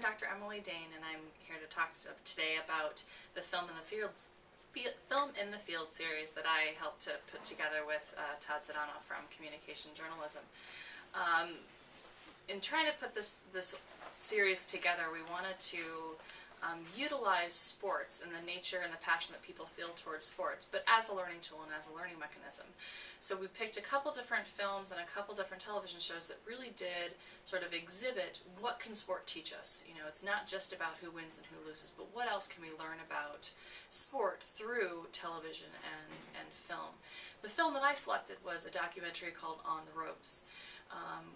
Dr. Emily Dane, and I'm here to talk today about the Film in the Field series that I helped to put together with Todd Sedano from Communication Journalism. In trying to put this series together, we wanted to utilize sports and the nature and the passion that people feel towards sports, but as a learning tool and as a learning mechanism. So we picked a couple different films and a couple different television shows that really did sort of exhibit what can sport teach us. You know, it's not just about who wins and who loses, but what else can we learn about sport through television and film. The film that I selected was a documentary called On the Ropes,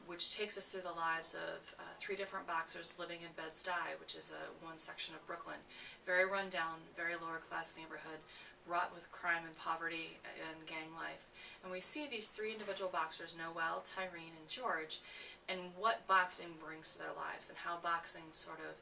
which takes us through the lives of three different boxers living in Bed-Stuy, which is one section of Brooklyn. Very rundown, very lower class neighborhood, wrought with crime and poverty and gang life. And we see these three individual boxers, Noel, Tyrene, and George, and what boxing brings to their lives and how boxing sort of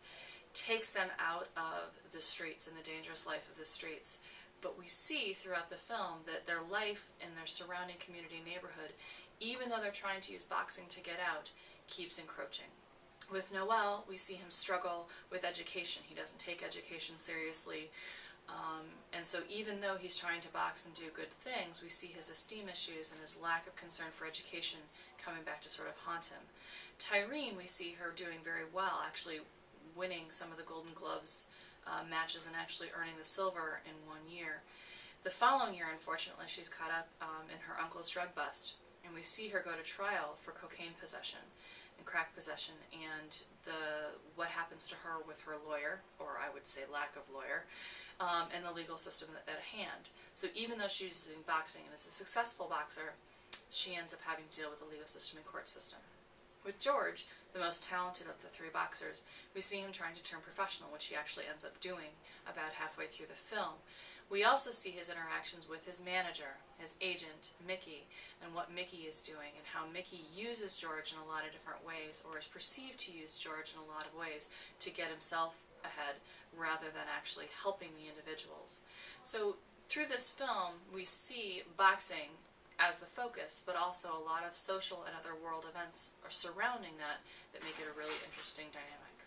takes them out of the streets and the dangerous life of the streets. But we see throughout the film that their life in their surrounding community neighborhood, even though they're trying to use boxing to get out, keeps encroaching. With Noel, we see him struggle with education. He doesn't take education seriously. And so even though he's trying to box and do good things, we see his esteem issues and his lack of concern for education coming back to sort of haunt him. Tyrene, we see her doing very well, actually winning some of the Golden Gloves matches and actually earning the silver in 1 year. The following year, unfortunately, she's caught up in her uncle's drug bust, and we see her go to trial for cocaine possession and crack possession, and what happens to her with her lawyer, or I would say lack of lawyer, and the legal system at hand. So even though she's doing boxing and is a successful boxer, she ends up having to deal with the legal system and court system. With George, the most talented of the three boxers, we see him trying to turn professional, which he actually ends up doing about halfway through the film. We also see his interactions with his manager, his agent, Mickey, and what Mickey is doing, and how Mickey uses George in a lot of different ways, or is perceived to use George in a lot of ways, to get himself ahead rather than actually helping the individuals. So through this film, we see boxing as the focus, but also a lot of social and other world events are surrounding that make it a really interesting dynamic.